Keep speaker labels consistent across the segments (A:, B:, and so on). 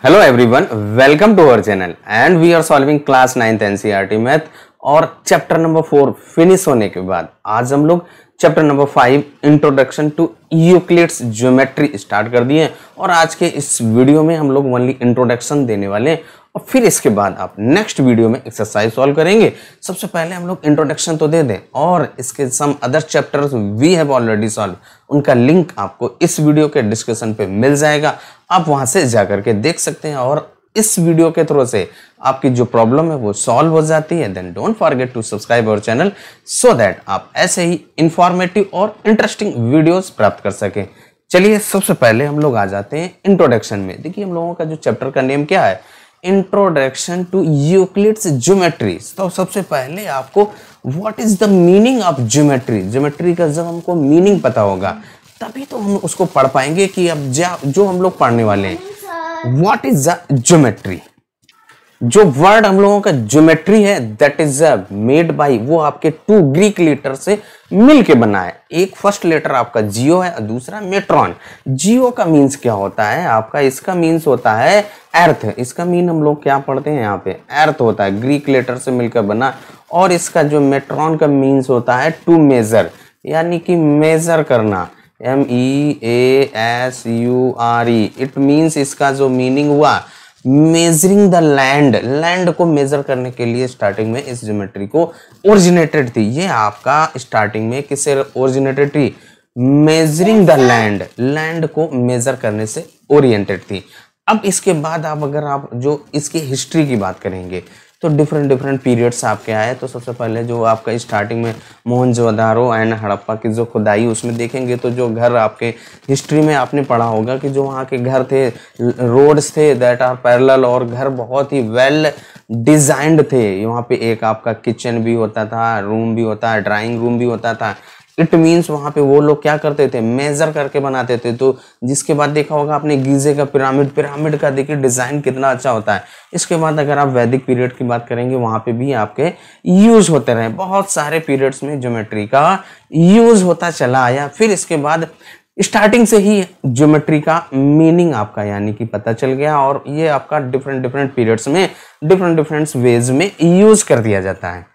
A: Hello everyone, welcome to our channel and we are solving class 9th NCERT math और chapter number 4 finish होने के बाद आज हम लोग chapter number 5 introduction to Euclid's geometry start कर दिए और आज के इस वीडियो में हम लोग ओनली इंट्रोडक्शन देने वाले हैं और फिर इसके बाद आप नेक्स्ट वीडियो में एक्सरसाइज सॉल्व करेंगे। सबसे पहले हम लोग इंट्रोडक्शन तो दे दें और इसके some other chapters we have already solve, उनका लिंक आपको इस वीडियो के डिस्क्रिप्शन पे मिल जाएगा, आप वहां से जाकर के देख सकते हैं और इस वीडियो के थ्रू से आपकी जो प्रॉब्लम है वो सॉल्व हो जाती है। Then don't forget to subscribe our channel so that आप ऐसे ही इंफॉर्मेटिव और इंटरेस्टिंग वीडियोस प्राप्त कर सकें। चलिए सबसे पहले हम लोग आ जाते हैं इंट्रोडक्शन में। देखिए हम लोगों का जो चैप्टर का नेम क्या है, इंट्रोडक्शन टू यूक्लिड्स ज्योमेट्री। तो सबसे पहले आपको what is the meaning of geometry, geometry का जब हमको मीनिंग पता होगा तभी तो हम उसको पढ़ पाएंगे कि अब जो हम लोग पढ़ने वाले हैं व्हाट इज द ज्योमेट्री। जो वर्ड हम लोगों का ज्योमेट्री है दैट इज मेड बाय, वो आपके टू ग्रीक लेटर से मिलके बना है। एक फर्स्ट लेटर आपका जियो है और दूसरा मेट्रॉन। जियो का मीन्स क्या होता है आपका, इसका मीन्स होता है अर्थ। इसका मीन हम लोग क्या पढ़ते हैं यहाँ पे, अर्थ होता है, ग्रीक लेटर से मिलकर बना। और इसका जो मेट्रॉन का मीन्स होता है टू मेजर, यानी कि मेजर करना, MEASURE। इट मीन्स इसका जो मीनिंग हुआ मेजरिंग द लैंड, लैंड को मेजर करने के लिए स्टार्टिंग में इस ज्योमेट्री को ओरिजिनेटेड थी। ये आपका स्टार्टिंग में किससे ओरिजिनेटेड थी, मेजरिंग द लैंड, लैंड को मेजर करने से ओरिएंटेड थी। अब इसके बाद आप अगर आप जो इसकी हिस्ट्री की बात करेंगे तो डिफरेंट पीरियड्स आपके आए। तो सबसे पहले जो आपका स्टार्टिंग में मोहनजोदारो एंड हड़प्पा की जो खुदाई उसमें देखेंगे तो जो घर आपके हिस्ट्री में आपने पढ़ा होगा कि जो वहाँ के घर थे, रोड्स थे दैट आर पैरेलल और घर बहुत ही वेल डिजाइंड थे। वहाँ पे एक आपका किचन भी होता था, रूम भी होता है, ड्राइंग रूम भी होता था। इट मीन्स वहां पे वो लोग क्या करते थे, मेजर करके बनाते थे। तो जिसके बाद देखा होगा आपने गीजे का पिरामिड, पिरामिड का देखिए डिजाइन कितना अच्छा होता है। इसके बाद अगर आप वैदिक पीरियड की बात करेंगे वहां पे भी आपके यूज होते रहे, बहुत सारे पीरियड्स में ज्योमेट्री का यूज होता चला आया। फिर इसके बाद स्टार्टिंग से ही ज्योमेट्री का मीनिंग आपका यानी कि पता चल गया और ये आपका डिफरेंट पीरियड्स में डिफरेंट वेज में यूज कर दिया जाता है।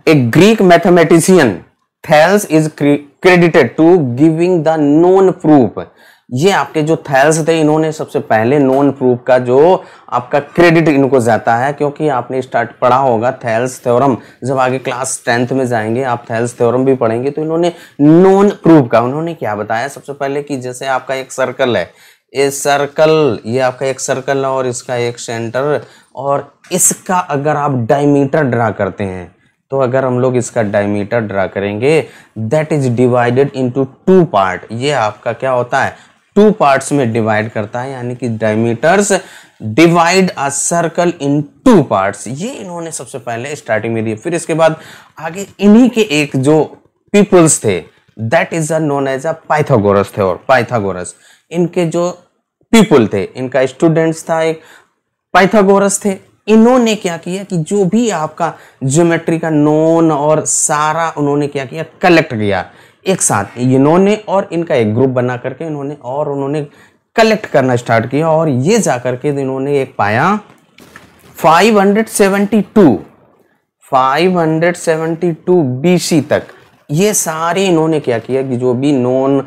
A: A Greek mathematician Thales is credited to giving the known proof. ये आपके जो थैल्स थे इन्होंने सबसे पहले नोन प्रूफ का जो आपका क्रेडिट इनको जाता है, क्योंकि आपने स्टार्ट पढ़ा होगा थैल्स थ्योरम। जब आगे क्लास 10th में जाएंगे आप थैल्स थ्योरम भी पढ़ेंगे तो इन्होंने नोन प्रूफ का उन्होंने क्या बताया सबसे पहले कि जैसे आपका एक सर्कल है, ये सर्कल, ये आपका एक सर्कल है और इसका एक सेंटर, और इसका अगर आप डायमीटर ड्रा करते हैं तो अगर हम लोग इसका डायमीटर ड्रा करेंगे that is divided into two part. ये आपका क्या होता है, टू पार्ट्स में डिवाइड करता है, यानी कि diameters divide a circle in two parts. ये इन्होंने सबसे पहले स्टार्टिंग में दिए। फिर इसके बाद आगे इन्हीं के एक जो पीपल्स थे that is known as a Pythagoras थे, और पाइथागोरस इनके जो पीपल थे, इनका स्टूडेंट्स था एक पाइथागोरस थे। इन्होंने क्या किया कि जो भी आपका ज्योमेट्री का नोन और सारा उन्होंने क्या किया, कलेक्ट किया एक साथ इन्होंने, और इनका एक ग्रुप बना करके उन्होंने कलेक्ट करना स्टार्ट किया। और ये जाकर के इन्होंने एक पाया 572 BC तक। ये सारे इन्होंने क्या किया कि जो भी नॉन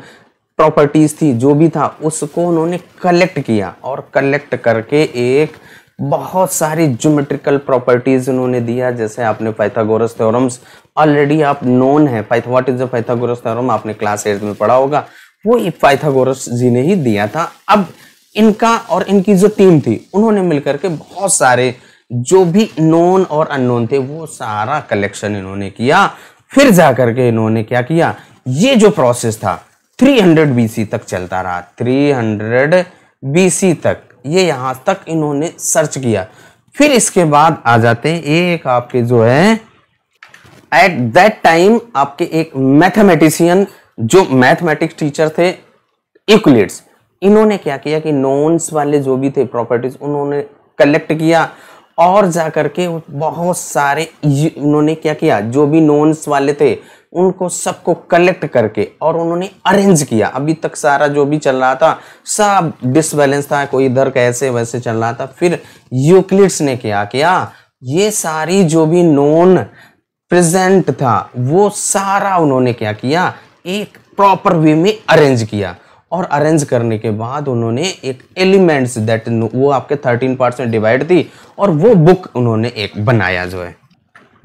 A: प्रॉपर्टीज थी जो भी था उसको उन्होंने कलेक्ट किया और कलेक्ट करके एक बहुत सारी ज्योमेट्रिकल प्रॉपर्टीज उन्होंने दिया। जैसे आपने पाइथागोरस थ्योरम्स ऑलरेडी आप नोन है, what is the Pythagoras theorem आपने क्लास 8 में पढ़ा होगा, वो पाइथागोरस जी ने ही दिया था। अब इनका और इनकी जो टीम थी उन्होंने मिलकर के बहुत सारे जो भी नोन और अननोन थे वो सारा कलेक्शन इन्होंने किया। फिर जाकर के इन्होंने क्या किया, ये जो प्रोसेस था 300 BC तक चलता रहा, 300 BC तक ये यहां तक इन्होंने सर्च किया। फिर इसके बाद आ जाते हैं एक आपके जो है एट दैट टाइम आपके एक मैथमेटिशियन जो मैथमेटिक्स टीचर थे यूक्लिड्स, इन्होंने क्या किया कि नोन्स वाले जो भी थे प्रॉपर्टीज उन्होंने कलेक्ट किया और जाकर के बहुत सारे उन्होंने क्या किया, जो भी नोन्स वाले थे उनको सबको कलेक्ट करके और उन्होंने अरेंज किया। अभी तक सारा जो भी चल रहा था सब डिसबैलेंस था, कोई इधर कैसे वैसे चल रहा था। फिर यूक्लिड्स ने क्या किया, ये सारी जो भी नॉन प्रेजेंट था वो सारा उन्होंने क्या किया, एक प्रॉपर वे में अरेंज किया। और अरेंज करने के बाद उन्होंने एक एलिमेंट्स दैट वो आपके 13 पार्ट्स में डिवाइड थी और वो बुक उन्होंने एक बनाया जो है।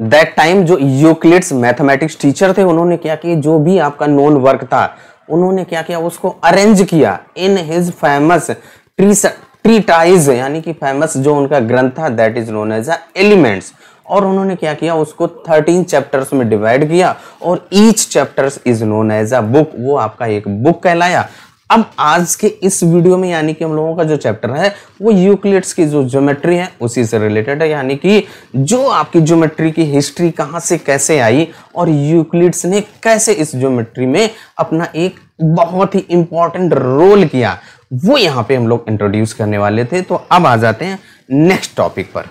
A: दैट टाइम जो यूक्लिड्स मैथमेटिक्स टीचर थे उन्होंने क्या किया, जो भी आपका नोन वर्क था उन्होंने क्या किया, उसको अरेंज किया इन हिज फेमस ट्रीटाइज, यानी कि फेमस जो उनका ग्रंथ था that is known as elements. और उन्होंने क्या किया, उसको 13 चैप्टर्स में डिवाइड किया और each chapters is known as a book, वो आपका एक बुक कहलाया। अब आज के इस वीडियो में यानी कि हम लोगों का जो चैप्टर है वो यूक्लिड्स की जो ज्योमेट्री है उसी से रिलेटेड है, यानी कि जो आपकी ज्योमेट्री की हिस्ट्री कहां से कैसे आई और यूक्लिड्स ने कैसे इस ज्योमेट्री में अपना एक बहुत ही इंपॉर्टेंट रोल किया, वो यहाँ पे हम लोग इंट्रोड्यूस करने वाले थे। तो अब आ जाते हैं नेक्स्ट टॉपिक पर।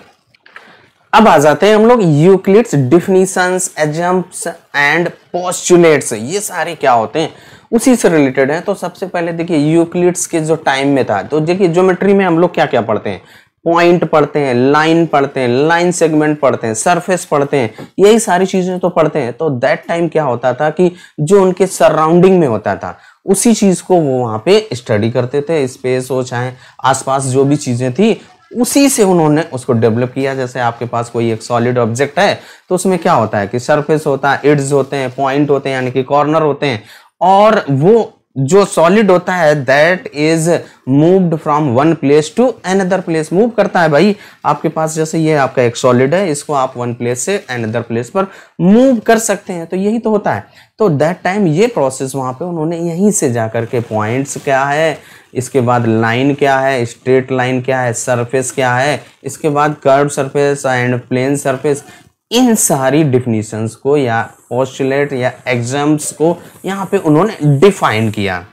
A: अब आ जाते हैं हम लोग Euclid's definitions, examples and postulates, ये सारे क्या होते हैं उसी से रिलेटेड है। तो सबसे पहले देखिए यूक्लिड्स के जो टाइम में था, तो देखिए ज्योमेट्री में हम लोग क्या क्या पढ़ते हैं, पॉइंट पढ़ते हैं, लाइन पढ़ते हैं, लाइन सेगमेंट पढ़ते हैं, सरफेस पढ़ते हैं, यही सारी चीजें तो पढ़ते हैं। तो दैट टाइम क्या होता था कि जो उनके सराउंडिंग में होता था उसी चीज को वो वहां पे स्टडी करते थे, स्पेस हो चाहे आसपास जो भी चीजें थी उसी से उन्होंने उसको डेवलप किया। जैसे आपके पास कोई एक सॉलिड ऑब्जेक्ट है तो उसमें क्या होता है कि सरफेस होता है, एड्ज होते हैं, पॉइंट होते हैं यानी कि कॉर्नर होते हैं, और वो जो सॉलिड होता है that is moved from one place to another place, move करता है भाई। आपके पास जैसे ये आपका एक सॉलिड है, इसको आप वन प्लेस से अनदर प्लेस पर मूव कर सकते हैं, तो यही तो होता है। तो दैट टाइम ये प्रोसेस वहां पे उन्होंने यहीं से जाकर के पॉइंट्स क्या है, इसके बाद लाइन क्या है, स्ट्रेट लाइन क्या है, सरफेस क्या है, इसके बाद curve surface and plane surface, इन सारी डिफिनीशंस को या पोस्टुलेट या एग्जाम्स को यहाँ पे उन्होंने डिफाइन किया।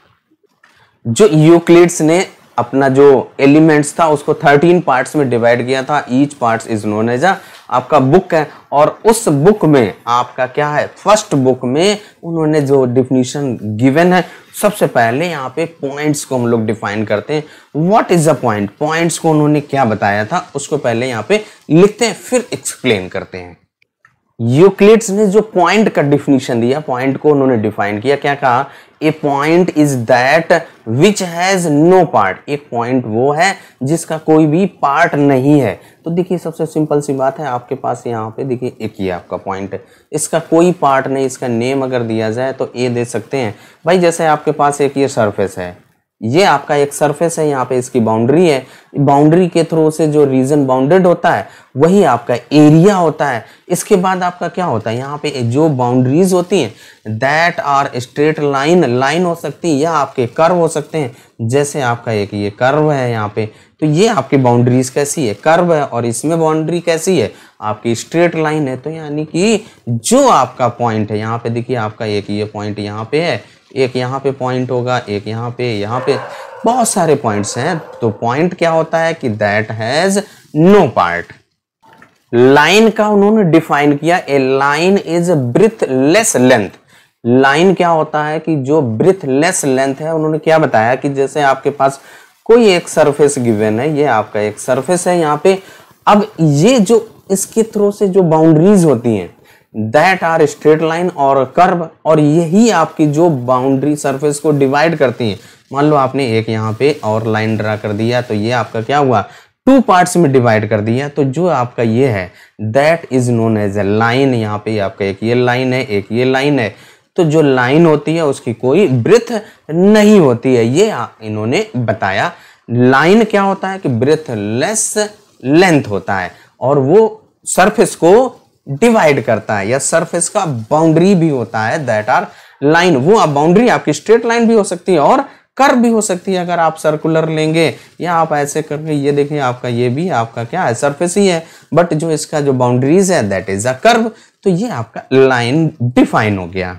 A: जो यूक्लिड्स ने अपना जो एलिमेंट्स था उसको 13 पार्ट्स में डिवाइड किया था, each parts is known as आपका बुक है। और उस बुक में आपका क्या है, फर्स्ट बुक में उन्होंने जो डिफिनीशन गिवन है, सबसे पहले यहाँ पे पॉइंट्स को हम लोग डिफाइन करते हैं। What is a point, points को उन्होंने क्या बताया था उसको पहले यहाँ पे लिखते हैं फिर एक्सप्लेन करते हैं। यूक्लिड्स ने जो पॉइंट का डिफिनीशन दिया, पॉइंट को उन्होंने डिफाइन किया, क्या कहा, a point is that which has no part, एक पॉइंट वो है जिसका कोई भी पार्ट नहीं है। तो देखिए सबसे सिंपल सी बात है, आपके पास यहाँ पे देखिए एक ही आपका पॉइंट है, इसका कोई पार्ट नहीं, इसका नेम अगर दिया जाए तो ए दे सकते हैं भाई। जैसे आपके पास एक ये सरफेस है, ये आपका एक सरफेस है, यहाँ पे इसकी बाउंड्री है, बाउंड्री के थ्रू से जो रीजन बाउंडेड होता है वही आपका एरिया होता है। इसके बाद आपका क्या होता है, यहाँ पे जो बाउंड्रीज होती हैं that are straight line, line हो सकती है या आपके कर्व हो सकते हैं। जैसे आपका एक ये कर्व है यहाँ पे, तो ये आपकी बाउंड्रीज कैसी है, कर्व है, और इसमें बाउंड्री कैसी है, आपकी स्ट्रेट लाइन है। तो यानी कि जो आपका पॉइंट है यहाँ पे देखिए, आपका एक ये पॉइंट यहाँ पे है, एक यहाँ पे पॉइंट होगा, एक यहाँ पे बहुत सारे पॉइंट्स हैं। तो पॉइंट क्या होता है कि that has no part. Line का उन्होंने डिफाइन किया, a line is breathless length. Line क्या होता है कि जो ब्रेथलेस लेंथ है, उन्होंने क्या बताया कि जैसे आपके पास कोई एक सरफेस गिवन है, ये आपका एक सरफेस है यहाँ पे, अब ये जो इसके थ्रू से जो बाउंड्रीज होती हैं दैट आर स्ट्रेट लाइन और कर्व, और यही आपकी जो बाउंड्री सरफेस को डिवाइड करती हैं। मान लो आपने एक यहाँ पे और लाइन ड्रा कर दिया, तो ये आपका क्या हुआ, 2 पार्ट्स में डिवाइड कर दिया। तो जो आपका ये है that is known as a line. यहाँ पे आपका एक ये लाइन है, एक ये लाइन है। तो जो लाइन होती है उसकी कोई ब्रेथ नहीं होती है, ये इन्होंने बताया। लाइन क्या होता है कि ब्रेथलेस लेंथ होता है, और वो सरफेस को डिवाइड करता है, या सरफेस का बाउंड्री भी होता है दैट आर लाइन। वो आप बाउंड्री आपकी स्ट्रेट लाइन भी हो सकती है और कर्व भी हो सकती है। अगर आप सर्कुलर लेंगे या आप ऐसे करके, ये देखिए आपका ये भी आपका क्या है, सरफेस ही है, बट जो इसका जो बाउंड्रीज है दैट इज अ कर्व। तो ये आपका लाइन डिफाइन हो गया।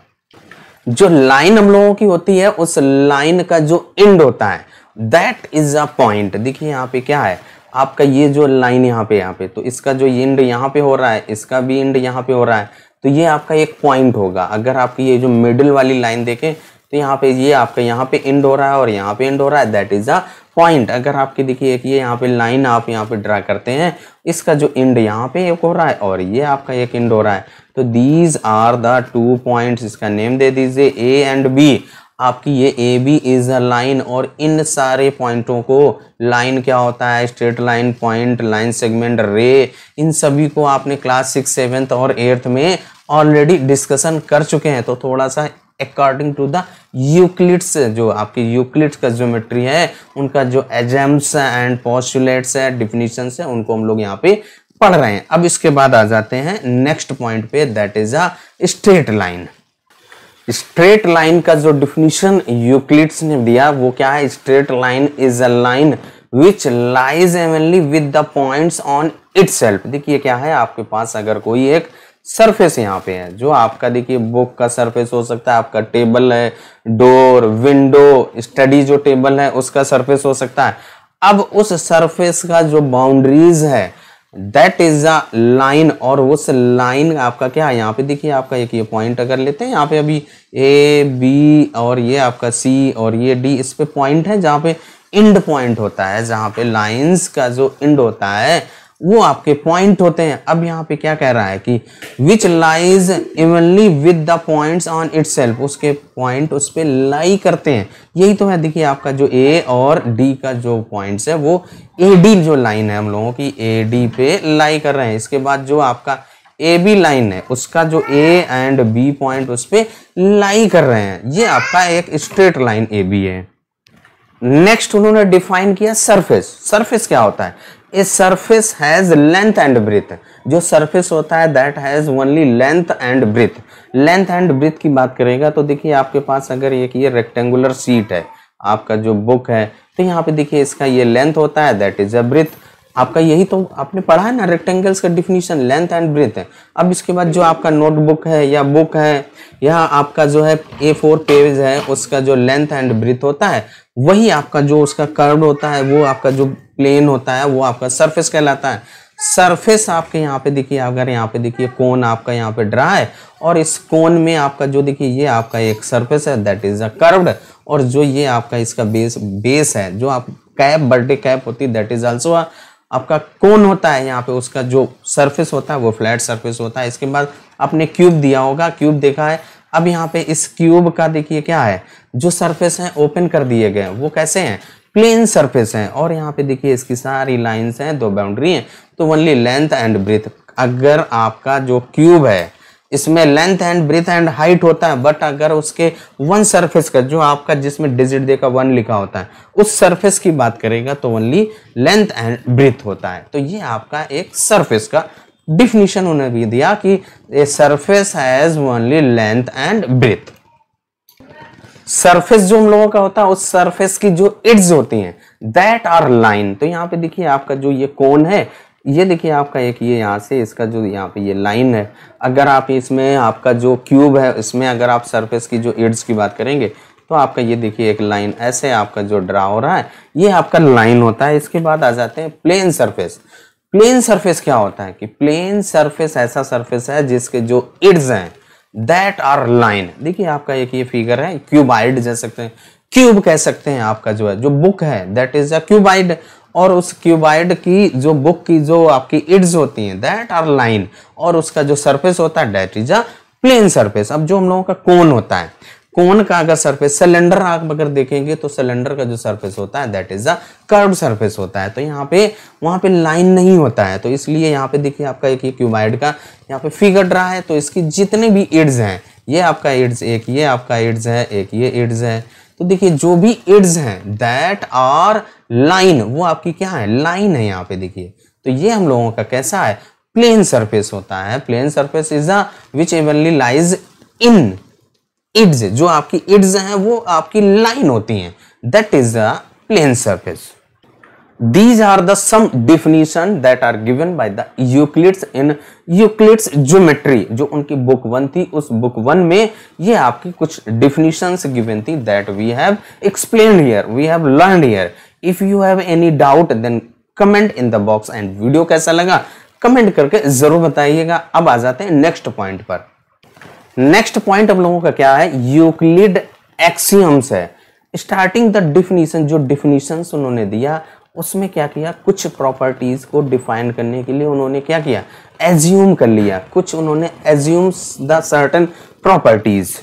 A: जो लाइन हम लोगों की होती है, उस लाइन का जो एंड होता है दैट इज अ पॉइंट। देखिए यहाँ पे क्या है, आपका ये जो लाइन यहाँ पे तो इसका जो एंड यहाँ पे हो रहा है, इसका भी एंड यहाँ पे हो रहा है, तो ये आपका एक पॉइंट होगा। अगर आपकी ये जो मिडिल वाली लाइन देखें तो यहाँ पे ये आपका यहाँ पे एंड हो रहा है और यहाँ पे एंड हो रहा है, दैट इज अ पॉइंट। अगर आपकी देखिए एक ये यहाँ पे लाइन आप यहाँ पे ड्रा करते हैं, इसका जो एंड यहाँ पे एक हो रहा है और ये आपका एक एंड हो रहा है, तो दीज आर द 2 पॉइंट्स। इसका नेम दे दीजिए ए एंड बी। आपकी ये A B is a line, और इन सारे पॉइंटों को लाइन क्या होता है, straight line, point, line segment, ray, इन सभी को आपने क्लास 6, 7 और 8 में ऑलरेडी डिस्कशन कर चुके हैं। तो थोड़ा सा अकॉर्डिंग टू द यूक्लिड्स, जो आपकी यूक्लिड्स का ज्योमेट्री है, उनका जो एग्जाम्स एंड पोस्टुलेट्स है, डिफिनीशंस है, उनको हम लोग यहाँ पे पढ़ रहे हैं। अब इसके बाद आ जाते हैं नेक्स्ट पॉइंट पे, that is a straight line. Straight line का जो डिफिनीशन यूक्लिड्स ने दिया वो क्या है, straight line is a line which lies evenly with the points on itself. देखिए क्या है, आपके पास अगर कोई एक सरफेस यहाँ पे है, जो आपका देखिए बुक का सरफेस हो सकता है, आपका टेबल है, डोर, विंडो, स्टडी जो टेबल है उसका सरफेस हो सकता है। अब उस सरफेस का जो बाउंड्रीज है दैट इज अ लाइन, और उस लाइन आपका क्या है, यहाँ पे देखिए आपका एक ये पॉइंट अगर लेते हैं, यहाँ पे अभी ए बी और ये आपका सी और ये डी, इस पे पॉइंट है जहाँ पे इंड पॉइंट होता है, जहाँ पे लाइंस का जो इंड होता है वो आपके पॉइंट होते हैं। अब यहाँ पे क्या कह रहा है कि which lies evenly with the points on itself, उसके पॉइंट उस पे लाई करते हैं। यही तो है, देखिए आपका जो ए और डी का जो पॉइंट्स है वो ए डी जो लाइन है हम लोगों की ए डी पे लाई कर रहे हैं। इसके बाद जो आपका ए बी लाइन है उसका जो ए एंड बी पॉइंट उस पे लाई कर रहे हैं, ये आपका एक स्ट्रेट लाइन ए बी है। नेक्स्ट उन्होंने डिफाइन किया सरफेस। सरफेस क्या होता है, a surface has length and breadth. जो सरफेस होता है that has only length and breadth. Length and breadth की बात करेगा तो देखिए आपके पास अगर एक ये रेक्टेंगुलर शीट है, आपका जो बुक है, तो यहाँ पे देखिए इसका ये लेंथ होता है दैट इज अ ब्रेथ। आपका यही तो आपने पढ़ा है ना, रेक्टेंगल्स का डिफिनीशन लेंथ एंड ब्रेथ है। अब इसके बाद जो आपका नोटबुक है या बुक है या आपका जो है A4 पेज है, उसका जो लेंथ एंड ब्रेथ होता है वही आपका जो उसका कर्व होता है, वो आपका जो प्लेन होता है वो आपका सरफेस कहलाता है। सरफेस आपके यहाँ पे देखिए, अगर यहाँ पे देखिए कोन आपका यहाँ पे ड्रा है और इस कोन में आपका जो देखिए ये आपका एक सरफेस है दैट इज अ कर्व्ड, और जो ये आपका इसका बेस है, जो आप कैप, बर्थडे कैप होती है दैट इज आल्सो आपका कोन होता है। यहाँ पे उसका जो सरफेस होता है वो फ्लैट सरफेस होता है। इसके बाद आपने क्यूब दिया होगा, क्यूब देखा है। अब यहाँ पे इस क्यूब का देखिए क्या है, जो सरफेस है ओपन कर दिए गए, वो कैसे हैं, प्लेन सरफेस हैं। और यहाँ पे देखिए इसकी सारी लाइंस हैं, 2 बाउंड्री हैं, तो ओनली लेंथ एंड ब्रेथ। अगर आपका जो क्यूब है इसमें length and breadth and height होता है, बट अगर उसके वन सरफेस का जो आपका जिसमें डिजिट देखा 1 लिखा होता है, उस सरफेस की बात करेगा तो ओनली लेंथ एंड ब्रेथ होता है। तो ये आपका एक सरफेस का डिफिनीशन उन्होंने भी दिया कि a surface has only length and breadth. Surface जो हम लोगों का होता है, उस सरफेस की जो एड्ज होती हैं दैट आर लाइन। तो यहाँ पे देखिए आपका जो ये कोन है, ये देखिए आपका एक ये यहाँ से इसका जो यहाँ पे ये लाइन है। अगर आप इसमें आपका जो क्यूब है इसमें अगर आप सरफेस की जो एड्ज की बात करेंगे तो आपका ये देखिए एक लाइन ऐसे आपका जो ड्रा हो रहा है, ये आपका लाइन होता है। इसके बाद आ जाते हैं प्लेन सरफेस। प्लेन सरफेस क्या होता है कि प्लेन सरफेस ऐसा सरफेस है जिसके जो एड्ज हैं दैट आर लाइन। देखिए आपका एक ये फिगर है, क्यूबाइड कह सकते हैं, क्यूब कह सकते हैं। आपका जो है जो बुक है दैट इज अ क्यूबाइड, और उस क्यूबाइड की जो बुक की जो आपकी एड्ज होती हैं दैट आर लाइन, और उसका जो सरफेस होता है that is a plane surface. अब जो हम लोगों का कोन होता है, कोन का अगर सरफेस, सिलेंडर आप अगर देखेंगे तो सिलेंडर का जो सरफेस होता है that is a curved surface होता है। तो यहाँ पे वहां पे लाइन नहीं होता है, तो इसलिए यहाँ पे देखिए आपका एक ये क्यूबाइड का यहाँ पे फिगर ड्रा है, तो इसकी जितने भी एड्स हैं, ये आपका एड्स एक, ये आपका एड्स है एक, ये एड्स है, तो देखिए जो भी एड्स हैं दैट आर लाइन, वो आपकी क्या है, लाइन है यहाँ पे देखिए। तो ये हम लोगों का कैसा है, प्लेन सरफेस होता है। Plane surface is a which evenly lies in its, जो आपकी इड्स हैं वो आपकी लाइन होती हैं, that is a plane surface. These are the some definition that are given by the Euclids in Euclids Geometry, जो उनकी बुक 1 थी। उस बुक 1 में ये आपकी कुछ definitions given थी that we have explained here, we have learned here. If you have any doubt then comment in the box, and video कैसा लगा कमेंट करके जरूर बताइएगा। अब आ जाते हैं नेक्स्ट पॉइंट पर। नेक्स्ट पॉइंट हम लोगों का क्या है, यूक्लिड एक्सियम्स है। स्टार्टिंग द डिफिनीशन, जो डिफिनीशंस उन्होंने दिया उसमें क्या किया, कुछ प्रॉपर्टीज को डिफाइन करने के लिए उन्होंने क्या किया, एज्यूम कर लिया, कुछ उन्होंने assumes the certain properties.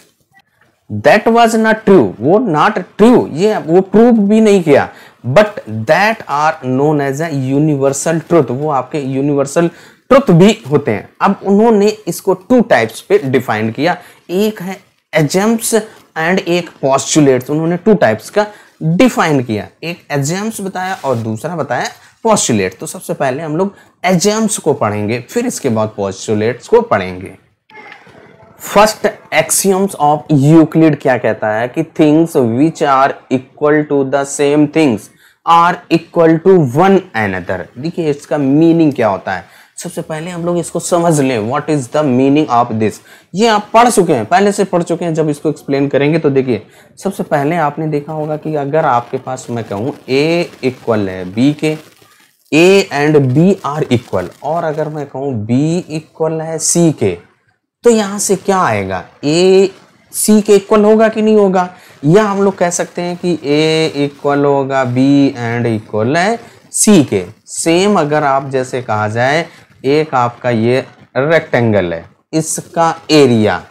A: That was not true, वो नॉट ट्रू, ये वो प्रूव भी नहीं किया, but that are known as a universal truth, वो आपके यूनिवर्सल ट्रुथ भी होते हैं। अब उन्होंने इसको टू टाइप्स पे डिफाइन किया, एक है एजम्प्स एंड एक पोस्टुलेट्स। उन्होंने टू टाइप्स का डिफाइन किया, एक एजम्प्स बताया और दूसरा बताया पोस्टुलेट। तो सबसे पहले हम लोग एजम्प्स को पढ़ेंगे, फिर इसके बाद पोस्टुलेट्स को पढ़ेंगे। फर्स्ट एक्सियम्स ऑफ यूक्लिड क्या कहता है कि things which are equal to the same things are equal to one another. देखिए इसका मीनिंग क्या होता है, सबसे पहले हम लोग इसको समझ लें, what is the meaning of this. ये आप पढ़ चुके हैं, पहले से पढ़ चुके हैं, जब इसको एक्सप्लेन करेंगे तो देखिए सबसे पहले आपने देखा होगा कि अगर आपके पास मैं कहूँ ए इक्वल है बी के, A and B are equal, और अगर मैं कहूँ बी इक्वल है सी के, तो यहां से क्या आएगा, ए सी के इक्वल होगा कि नहीं होगा, या हम लोग कह सकते हैं कि ए इक्वल होगा बी एंड इक्वल है सी के। सेम अगर आप जैसे कहा जाए, एक आपका ये रेक्टेंगल है, इसका एरिया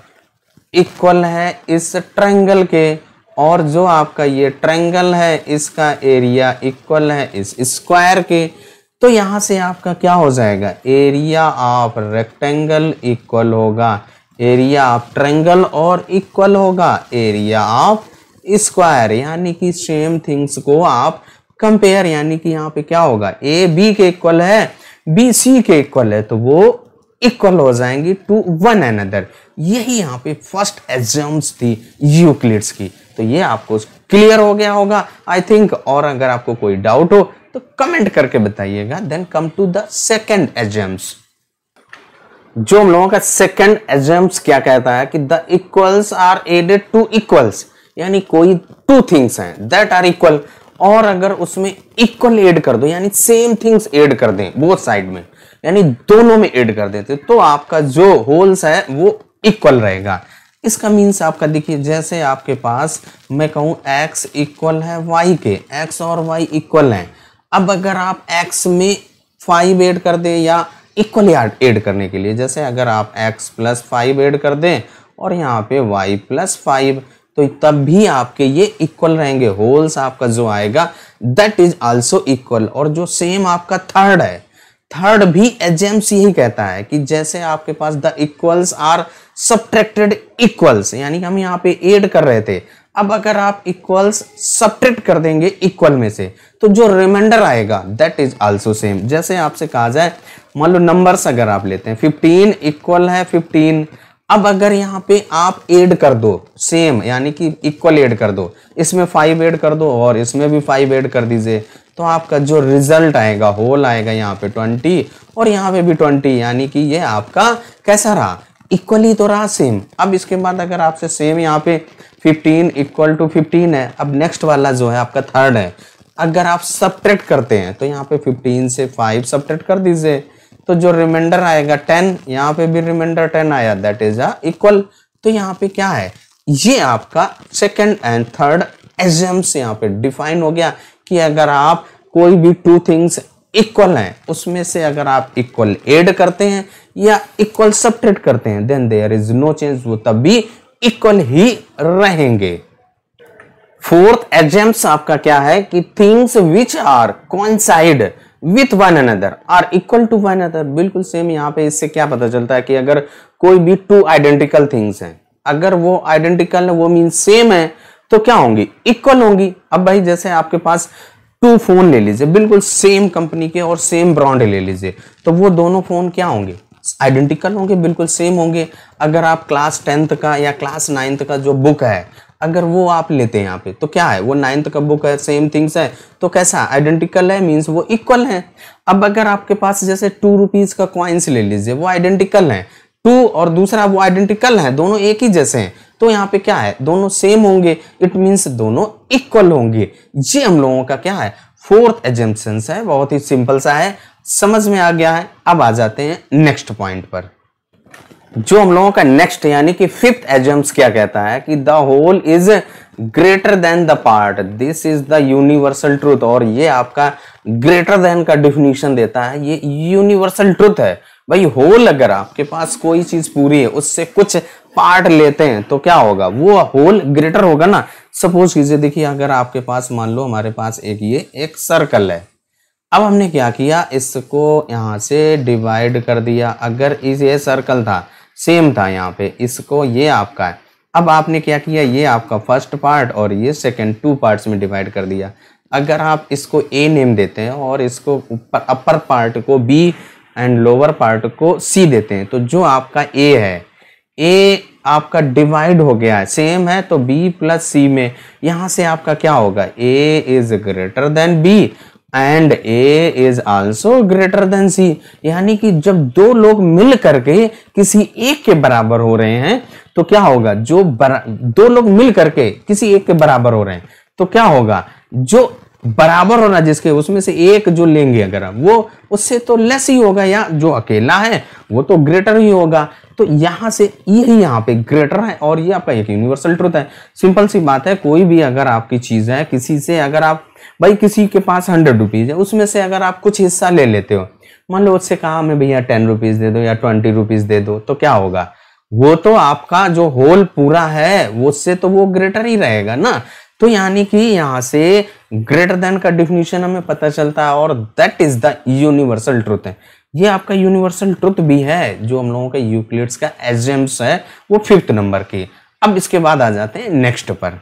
A: इक्वल है इस ट्रायंगल के, और जो आपका ये ट्रायंगल है इसका एरिया इक्वल है इस स्क्वायर के। तो यहां से आपका क्या हो जाएगा, एरिया ऑफ रेक्टेंगल इक्वल होगा एरिया ऑफ ट्रायंगल और इक्वल होगा एरिया ऑफ स्क्वायर। यानी कि सेम थिंग्स को आप कंपेयर, यानी कि यहाँ पे क्या होगा, ए बी के इक्वल है, बी सी के इक्वल है, तो वो इक्वल हो जाएंगी टू वन अनदर। यही यहाँ पे फर्स्ट एग्जाम्स थी यूक्लिड्स की। तो ये आपको क्लियर हो गया होगा आई थिंक, और अगर आपको कोई डाउट हो तो कमेंट करके बताइएगा। Then come to the second axioms. जो हम लोगों का सेकंड एग्जाम्स क्या कहता है कि the equals are added to equals, यानी कोई टू थिंग्स हैं दैट आर इक्वल, और अगर उसमें इक्वल ऐड कर दो, यानी सेम थिंग्स ऐड कर दें बोथ साइड में, यानी दोनों में ऐड कर देते, तो आपका जो होल्स है वो इक्वल रहेगा। इसका मीन्स आपका देखिए, जैसे आपके पास मैं कहूं x इक्वल है y के, x और y इक्वल हैं। अब अगर आप x में 5 ऐड कर दें, या इक्वल ऐड करने के लिए, जैसे अगर आप x प्लस 5 ऐड कर दें और यहाँ पे y प्लस 5, तो तब भी आपके ये इक्वल रहेंगे। होल्स आपका जो आएगा दैट इज आल्सो इक्वल। और जो सेम आपका थर्ड है, थर्ड भी एग्जाम्स यही कहता है कि जैसे आपके पास the equals are subtracted equals, यानी कि हम यहाँ पे ऐड कर रहे थे, अब अगर आप इक्वल्स सब्ट्रैक्ट कर देंगे इक्वल में से, तो जो रिमाइंडर आएगा दैट इज आल्सो सेम। जैसे आपसे कहा जाए, मान लो नंबर्स अगर आप लेते हैं, 15 इक्वल है 15, अब अगर यहाँ पे आप ऐड कर दो सेम, यानी कि इक्वल ऐड कर दो, इसमें 5 ऐड कर दो और इसमें भी 5 ऐड कर दीजिए, तो आपका जो रिजल्ट आएगा, होल आएगा यहाँ पे 20 और यहाँ पे भी 20, यानी कि ये आपका कैसा रहा, इक्वली तो रहा सेम। अब इसके बाद अगर आपसे सेम यहाँ पे 15 इक्वल टू 15 है, अब नेक्स्ट वाला जो है आपका थर्ड है, अगर आप सब्ट्रैक्ट करते हैं तो यहाँ पे 15 से 5 सब्ट्रैक्ट कर दीजिए, तो जो रिमाइंडर आएगा 10, यहाँ पे भी रिमाइंडर 10 आया, दैट इज इक्वल। तो यहाँ पे क्या है, ये आपका सेकंड एंड थर्ड एग्जाम्स यहाँ पे डिफाइन हो गया कि अगर आप कोई भी टू थिंग्स इक्वल हैं, उसमें से अगर आप इक्वल ऐड करते हैं या इक्वल सब्ट्रैक्ट करते हैं, then there is no change, वो तब भी इक्वल ही रहेंगे। फोर्थ एग्जाम्स आपका क्या है कि things which are coincide with one another are equal to one another. बिल्कुल सेम। यहाँ पे इससे क्या पता चलता है कि अगर कोई भी टू आइडेंटिकल थिंग्स हैं, अगर वो आइडेंटिकल है वो मीन सेम है, तो क्या होंगी, इक्वल होंगी। अब भाई जैसे आपके पास 2 फोन ले लीजिए, बिल्कुल सेम कंपनी के और सेम ब्रांड ले लीजिए, तो वो दोनों फोन क्या होंगे, आइडेंटिकल होंगे, बिल्कुल सेम होंगे। अगर आप क्लास 10th का या क्लास 9th का जो बुक है, अगर वो आप लेते हैं यहाँ पे, तो क्या है, वो 9th का बुक है, सेम थिंग्स है, तो कैसा आइडेंटिकल है, मीन्स वो इक्वल है। अब अगर आपके पास जैसे 2 रुपीज का कॉइन्स ले लीजिए, वो आइडेंटिकल है, 2 और दूसरा वो आइडेंटिकल है, दोनों एक ही जैसे हैं, तो यहाँ पे क्या है, दोनों सेम होंगे, इट मीन्स दोनों इक्वल होंगे। ये हम लोगों का क्या है, फोर्थ एजम्पशन है, बहुत ही सिंपल सा है, समझ में आ गया है। अब आ जाते हैं नेक्स्ट पॉइंट पर, जो हम लोगों का नेक्स्ट यानी कि फिफ्थ एजम्स क्या कहता है कि the whole is greater than the part, this is the universal truth. और ये आपका ग्रेटर देन का डिफिनीशन देता है, ये यूनिवर्सल ट्रूथ है भाई। होल अगर आपके पास कोई चीज पूरी है उससे कुछ पार्ट लेते हैं तो क्या होगा, वो होल ग्रेटर होगा ना। सपोज कीजिए, देखिए अगर आपके पास मान लो हमारे पास एक सर्कल है, अब हमने क्या किया, इसको यहां से डिवाइड कर दिया। अगर ये सर्कल था, सेम था यहाँ पे, इसको ये आपका है। अब आपने क्या किया, ये आपका फर्स्ट पार्ट और ये सेकंड, 2 पार्ट्स में डिवाइड कर दिया। अगर आप इसको ए नेम देते हैं और इसको ऊपर अपर पार्ट को बी एंड लोअर पार्ट को सी देते हैं, तो जो आपका ए है, ए आपका डिवाइड हो गया है, सेम है, तो बी प्लस सी में यहां से आपका क्या होगा, A is greater than B and A is also greater than C. यानी कि जब दो लोग मिल करके किसी एक के बराबर हो रहे हैं तो क्या होगा, जो दो लोग मिल करके किसी एक के बराबर हो रहे हैं तो क्या होगा, जो बराबर होना जिसके उसमें से एक जो लेंगे अगर वो उससे तो लेस ही होगा, या जो अकेला है वो तो ग्रेटर ही होगा। तो यहां से यही यहाँ पे ग्रेटर है और ये आपका एक यूनिवर्सल ट्रुथ है। सिंपल सी बात है, कोई भी अगर आपकी चीज है, किसी से अगर आप भाई किसी के पास 100 रुपीज है, उसमें से अगर आप कुछ हिस्सा ले लेते हो, मान लो उससे कहा हमें भैया 10 रुपीज दे दो या 20 रुपीज दे दो, तो क्या होगा, वो तो आपका जो होल पूरा है उससे तो वो ग्रेटर ही रहेगा ना। तो यानी कि यहां से ग्रेटर देन का डिफिनीशन हमें पता चलता है और that is the universal truth है। ये आपका यूनिवर्सल ट्रुथ भी है जो हम लोगों का यूक्लिड्स का एग्जाम्स है वो 5th नंबर की। अब इसके बाद आ जाते हैं नेक्स्ट पर।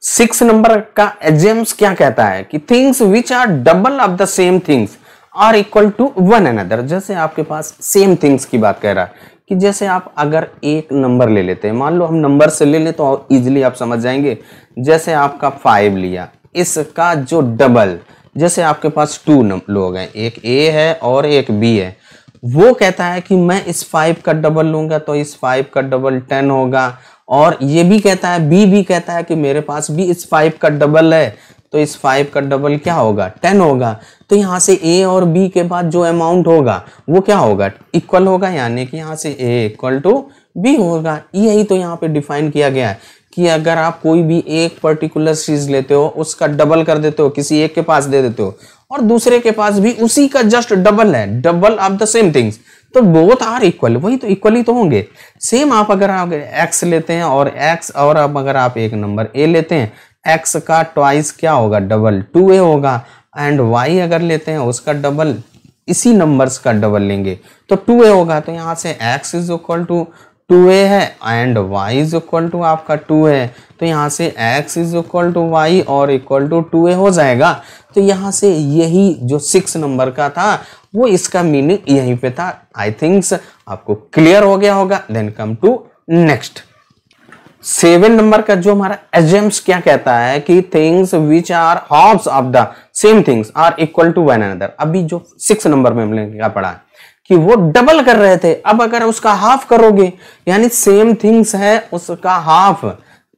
A: 6 नंबर का एग्जाम्स क्या कहता है कि things which are double of the same things are equal to one another. जैसे आपके पास सेम थिंग्स की बात कह रहा है कि जैसे आप अगर एक नंबर ले लेते हैं, मान लो हम नंबर से ले लें तो इजीली आप समझ जाएंगे। जैसे आपका 5 लिया, इसका जो डबल, जैसे आपके पास 2 लोग हैं, एक ए है और एक बी है, वो कहता है कि मैं इस 5 का डबल लूंगा तो इस 5 का डबल 10 होगा। और ये भी कहता है, बी भी कहता है कि मेरे पास भी इस 5 का डबल है तो इस 5 का डबल क्या होगा, 10 होगा। तो यहाँ से ए और बी के बाद जो अमाउंट होगा वो क्या होगा, इक्वल होगा, यानी कि यहाँ से ए इक्वल टू बी होगा। यही तो यहाँ पे डिफाइन किया गया है कि अगर आप कोई भी एक पर्टिकुलर चीज लेते हो, उसका डबल कर देते हो, किसी एक के पास दे देते हो और दूसरे के पास भी उसी का जस्ट डबल है, double of the same things, तो बोथ आर इक्वल, वही तो इक्वल ही तो होंगे। सेम आप अगर आप एक्स लेते हैं और एक्स, और अब अगर आप एक नंबर ए लेते हैं, एक्स का ट्वाइस क्या होगा, डबल 2a होगा। एंड वाई अगर लेते हैं उसका डबल, इसी नंबर्स का डबल लेंगे तो 2a होगा। तो यहाँ से x is equal to 2a है and y is equal to आपका 2 है, तो यहाँ से x is equal to y और इक्वल टू 2a हो जाएगा। तो यहाँ से यही जो 6 नंबर का था वो इसका मीनिंग यहीं पे था। आई थिंक्स आपको क्लियर हो गया होगा। Then come to next 7 number का जो हमारा एजेम्स क्या कहता है कि things which are halves of the same things are equal to one another. अभी जो 6 नंबर में हमने क्या पढ़ा कि वो डबल कर रहे थे, अब अगर उसका हाफ करोगे यानी सेम थिंग्स है उसका हाफ,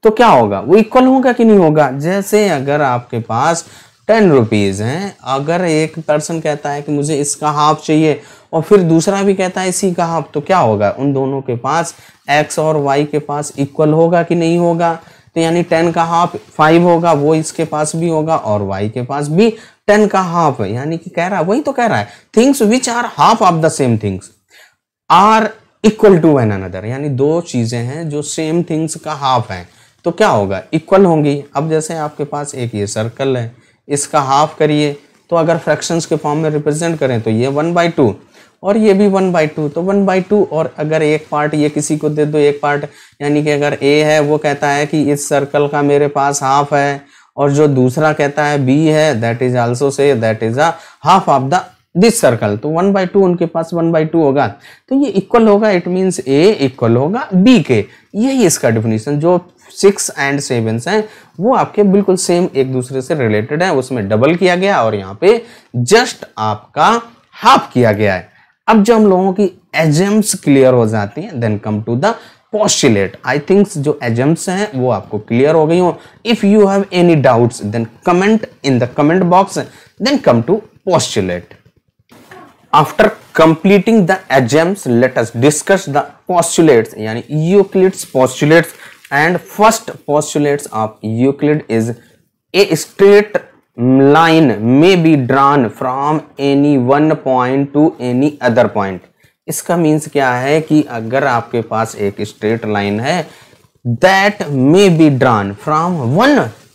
A: तो क्या होगा, वो इक्वल होगा कि नहीं होगा। जैसे अगर आपके पास 10 रुपीज हैं, अगर एक पर्सन कहता है कि मुझे इसका हाफ चाहिए और फिर दूसरा भी कहता है इसी का हाफ, तो क्या होगा, उन दोनों के पास x और y के पास इक्वल होगा कि नहीं होगा। तो यानी 10 का हाफ 5 होगा, वो इसके पास भी होगा और y के पास भी 10 का हाफ है। यानी कि कह रहा है, वही तो कह रहा है, things which are half of the same things are equal to one another. यानी दो चीजें हैं जो सेम थिंग्स का हाफ है तो क्या होगा, इक्वल होंगी। अब जैसे आपके पास एक ये सर्कल है, इसका हाफ करिए तो अगर फ्रैक्शंस के फॉर्म में रिप्रेजेंट करें तो ये 1/2 और ये भी 1/2, तो 1/2। और अगर एक पार्ट ये किसी को दे दो, एक पार्ट, यानी कि अगर ए है वो कहता है कि इस सर्कल का मेरे पास हाफ है, और जो दूसरा कहता है बी है, that is also say that is a half of the this circle, तो 1/2 उनके पास 1/2 होगा। तो ये इक्वल होगा, इट मींस ए इक्वल होगा बी के। यही इसका डिफिनीशन। जो 6 एंड 7 हैं वो आपके बिल्कुल सेम एक दूसरे से रिलेटेड है, उसमें डबल किया गया और यहाँ पे जस्ट आपका हाफ किया गया है। अब जब हम लोगों की एजेम्स क्लियर हो जाती हैं, then come to the postulate. I thinks जो एजेम्स हैं वो आपको क्लियर हो गई हो। If you have any doubts then comment in the comment box, then come to postulate. After completing the exams let us discuss the postulates यानी Euclid's postulates and first postulates of Euclid is a straight line may be drawn from any one point to any other point। इसका means क्या है कि अगर आपके पास एक straight line है that may be drawn from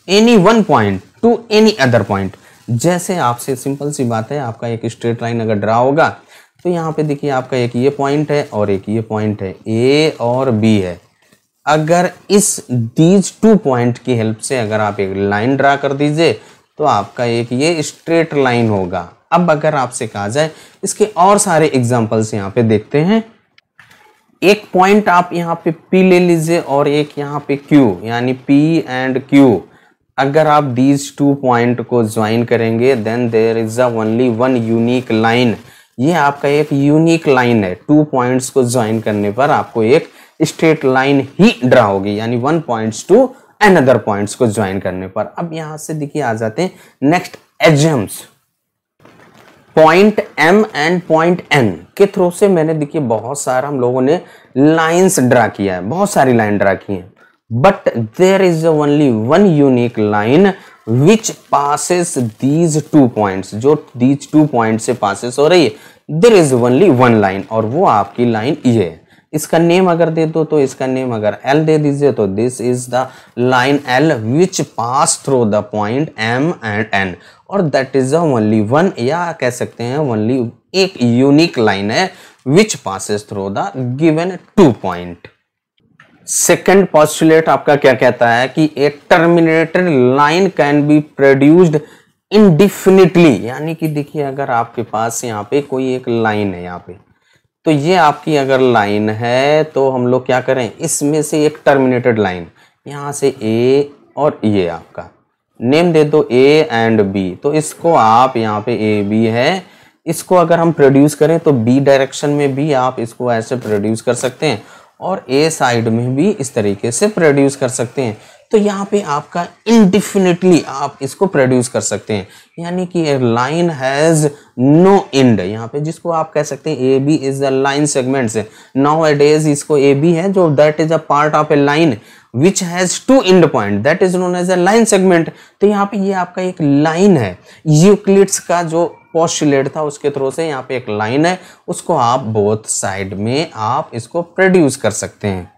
A: any one point to any other point। जैसे आपसे सिंपल सी बात है, आपका एक स्ट्रेट लाइन अगर ड्रा होगा तो यहाँ पे देखिए आपका एक ये पॉइंट है और एक ये पॉइंट है, A और B है। अगर इस दीज टू पॉइंट की हेल्प से अगर आप एक लाइन ड्रा कर दीजिए तो आपका एक ये स्ट्रेट लाइन होगा। अब अगर आपसे कहा जाए इसके और सारे एग्जांपल्स यहाँ पे देखते हैं। एक पॉइंट आप यहाँ पे P ले लीजिए और एक यहाँ पे Q यानी P एंड Q। अगर आप दीज टू पॉइंट को ज्वाइन करेंगे then there is a only one unique line. ये आपका एक यूनिक लाइन है। टू पॉइंट्स को ज्वाइन करने पर आपको एक स्ट्रेट लाइन ही ड्रा होगी यानी one points to another points को ज्वाइन करने पर। अब यहां से देखिए आ जाते हैं next axioms. Point M and point N के थ्रू से मैंने देखिए बहुत सारा हम लोगों ने लाइंस ड्रा किया है, बहुत सारी लाइन ड्रा की है, but there is only one unique line which passes these two points. जो दीज टू पॉइंट से पासेस हो रही है there is only one line और वो आपकी लाइन ये है। इसका नेम अगर दे दो तो इसका नेम अगर L दे दीजिए तो this is the line L which pass through the point M and N और दैट इज ओनली वन, या कह सकते हैं ओनली एक यूनिक लाइन है which passes through the given two point. Second postulate आपका क्या कहता है कि a terminated line can be produced indefinitely. यानी कि देखिए अगर आपके पास यहाँ पे कोई एक लाइन है यहाँ पे, तो ये आपकी अगर लाइन है तो हम लोग क्या करें, इसमें से एक टर्मिनेटेड लाइन यहाँ से A और ये आपका नेम दे दो A एंड B। तो इसको आप यहाँ पे A B है, इसको अगर हम प्रोड्यूस करें तो B डायरेक्शन में भी आप इसको ऐसे प्रोड्यूस कर सकते हैं और A साइड में भी इस तरीके से प्रोड्यूस कर सकते हैं। तो यहाँ पे आपका इनडिफिनिटली आप इसको प्रोड्यूस कर सकते हैं यानी कि a line has no end यहाँ पे, जिसको आप कह सकते हैं A B is the line segments. Now edges इसको ए बी है जो that is a part of a line which has two end point that is known as a line segment. तो यहाँ पे ये आपका एक लाइन है। यूक्लिड्स का जो पोस्टुलेट था उसके थ्रू से यहाँ पे एक लाइन है, उसको आप बोथ साइड में आप इसको प्रोड्यूस कर सकते हैं।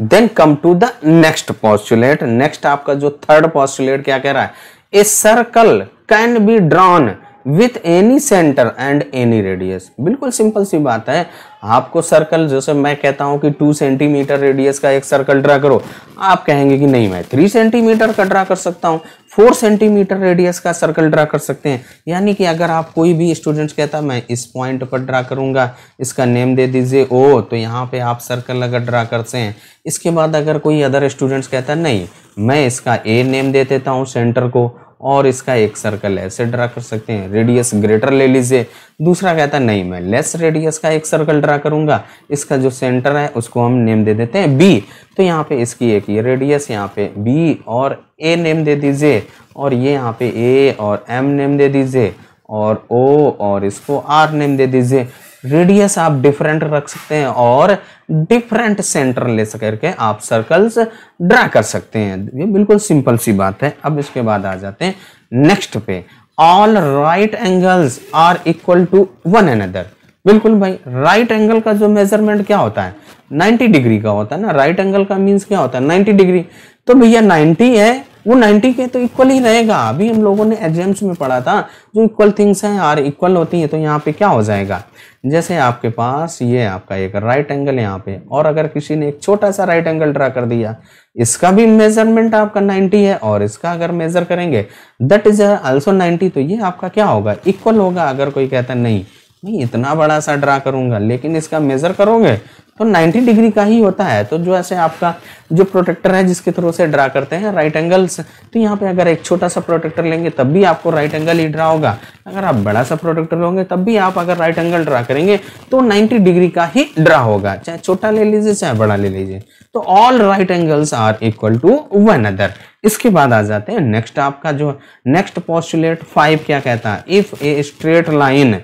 A: Then come to the next postulate. Next आपका जो थर्ड पोस्टुलेट क्या कह रहा है, a circle can be drawn with any centre and any radius. बिल्कुल सिंपल सी बात है, आपको सर्कल जैसे मैं कहता हूं कि 2 सेंटीमीटर रेडियस का एक सर्कल ड्रा करो, आप कहेंगे कि नहीं मैं 3 सेंटीमीटर का ड्रा कर सकता हूं, 4 सेंटीमीटर रेडियस का सर्कल ड्रा कर सकते हैं। यानी कि अगर आप कोई भी स्टूडेंट्स कहता है मैं इस पॉइंट पर ड्रा करूंगा, इसका नेम दे दीजिए O, तो यहाँ पे आप सर्कल अगर ड्रा करते हैं। इसके बाद अगर कोई अदर स्टूडेंट्स कहता है नहीं मैं इसका A नेम दे देता हूँ सेंटर को और इसका एक सर्कल ऐसे ड्रा कर सकते हैं, रेडियस ग्रेटर ले लीजिए। दूसरा कहता है नहीं मैं लेस रेडियस का एक सर्कल ड्रा करूंगा, इसका जो सेंटर है उसको हम नेम दे देते हैं B। तो यहाँ पे इसकी एक ये रेडियस यहाँ पे B और A नेम दे दीजिए और ये यहाँ पे A और M नेम दे दीजिए और O और इसको R नेम दे दीजिए। रेडियस आप डिफरेंट रख सकते हैं और डिफरेंट सेंटर ले करके आप सर्कल्स ड्रा कर सकते हैं। ये बिल्कुल सिंपल सी बात है। अब इसके बाद आ जाते हैं नेक्स्ट पे, all right angles are equal to one another. बिल्कुल भाई, राइट एंगल का जो मेजरमेंट क्या होता है 90 डिग्री का होता है ना। राइट एंगल का मीन्स क्या होता है 90 डिग्री। तो भैया 90 है वो 90 के तो इक्वल ही रहेगा। अभी हम लोगों ने एग्जाम्स में पढ़ा था जो इक्वल थिंग्स हैं आर इक्वल होती हैं। तो यहाँ पे क्या हो जाएगा, जैसे आपके पास ये आपका एक राइट एंगल यहाँ पे और अगर किसी ने एक छोटा सा राइट एंगल ड्रा कर दिया, इसका भी मेजरमेंट आपका 90 है और इसका अगर मेजर करेंगे दैट इज आल्सो 90, तो ये आपका क्या होगा इक्वल होगा। अगर कोई कहता नहीं मैं इतना बड़ा सा ड्रा करूंगा लेकिन इसका मेजर करोगे तो 90 डिग्री का ही होता है। तो जो ऐसे आपका जो प्रोटेक्टर है जिसके थ्रू से ड्रा करते हैं राइट एंगल्स, तो यहाँ पे अगर एक छोटा सा प्रोटेक्टर लेंगे तब भी आपको राइट एंगल ही ड्रा होगा। अगर आप बड़ा सा प्रोटेक्टर लोगे तब भी आप अगर राइट एंगल ड्रा करेंगे तो 90 डिग्री का ही ड्रा होगा, चाहे छोटा ले लीजिए चाहे बड़ा ले लीजिए। तो all right angles are equal to one other. इसके बाद आ जाते हैं नेक्स्ट आपका जो नेक्स्ट पोस्टुलेट 5 क्या कहता है, if a straight line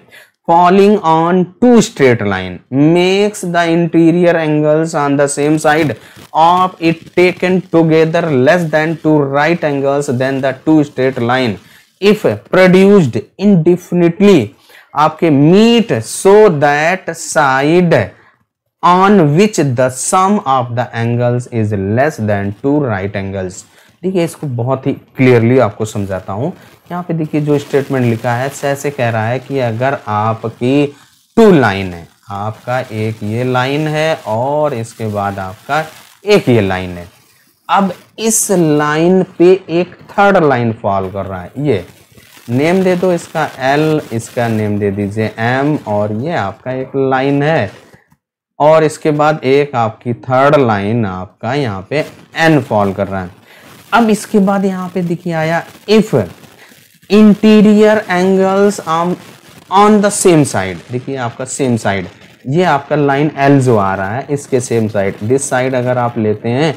A: falling on two straight line makes the interior angles on the same side of it taken together less than two right angles than the two straight line if produced indefinitely आपके meet so that side on which the sum of the angles is less than two right angles। देखिए इसको बहुत ही clearly आपको समझाता हूं। यहाँ पे देखिए जो स्टेटमेंट लिखा है ऐसे कह रहा है कि अगर आपकी टू लाइन है, आपका एक ये लाइन है और इसके बाद आपका एक ये लाइन है, अब इस लाइन पे एक थर्ड लाइन फॉल कर रहा है, ये नेम दे दो इसका L, इसका नेम दे दीजिए M, और ये आपका एक लाइन है और इसके बाद एक आपकी थर्ड लाइन आपका यहाँ पे N फॉल कर रहा है। अब इसके बाद यहाँ पे देखिए आया if interior angles on the same side, देखिए आपका सेम साइड, ये आपका लाइन L जो आ रहा है इसके सेम साइड, दिस साइड अगर आप लेते हैं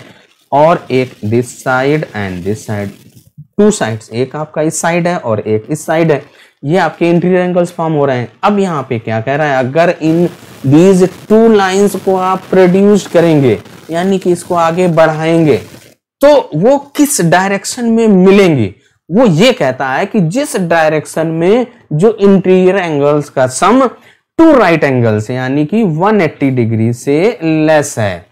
A: और एक this side and this side, two sides, एक आपका इस साइड है और एक इस साइड है, ये आपके इंटीरियर एंगल्स फॉर्म हो रहे हैं। अब यहाँ पे क्या कह रहा है, अगर इन दीज टू लाइंस को आप प्रोड्यूस करेंगे यानी कि इसको आगे बढ़ाएंगे तो वो किस डायरेक्शन में मिलेंगी, वो ये कहता है कि जिस डायरेक्शन में जो इंटीरियर एंगल्स का सम टू राइट एंगल्स यानी कि 180 डिग्री से लेस है।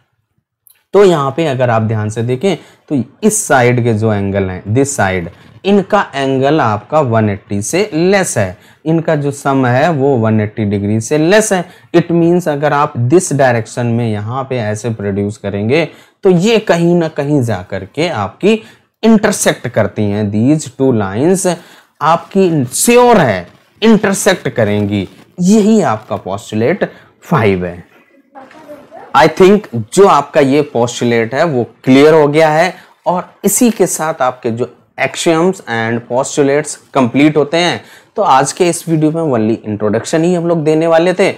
A: तो यहां पे अगर आप ध्यान से देखें तो इस साइड के जो एंगल हैं, दिस साइड, इनका एंगल आपका 180 से लेस है, इनका जो सम है वो 180 डिग्री से लेस है। इट मींस अगर आप दिस डायरेक्शन में यहाँ पे ऐसे प्रोड्यूस करेंगे तो ये कहीं ना कहीं जा करके आपकी इंटरसेक्ट करती हैं, दीज टू लाइंस आपकी श्योर है इंटरसेक्ट करेंगी। यही आपका पोस्टुलेट 5 है। आई थिंक जो आपका ये पोस्टुलेट है वो क्लियर हो गया है और इसी के साथ आपके जो एक्सियम्स एंड पोस्टुलेट्स कंप्लीट होते हैं। तो आज के इस वीडियो में ओनली इंट्रोडक्शन ही हम लोग देने वाले थे,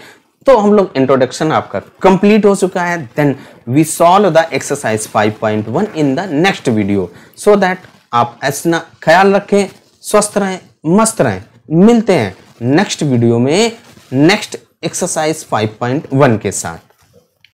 A: तो हम लोग इंट्रोडक्शन आपका कंप्लीट हो चुका है। Then we solve the exercise 5.1 in the next video, so that आप ऐसा ख्याल रखें, स्वस्थ रहें, मस्त रहें। मिलते हैं नेक्स्ट वीडियो में नेक्स्ट एक्सरसाइज 5.1 के साथ।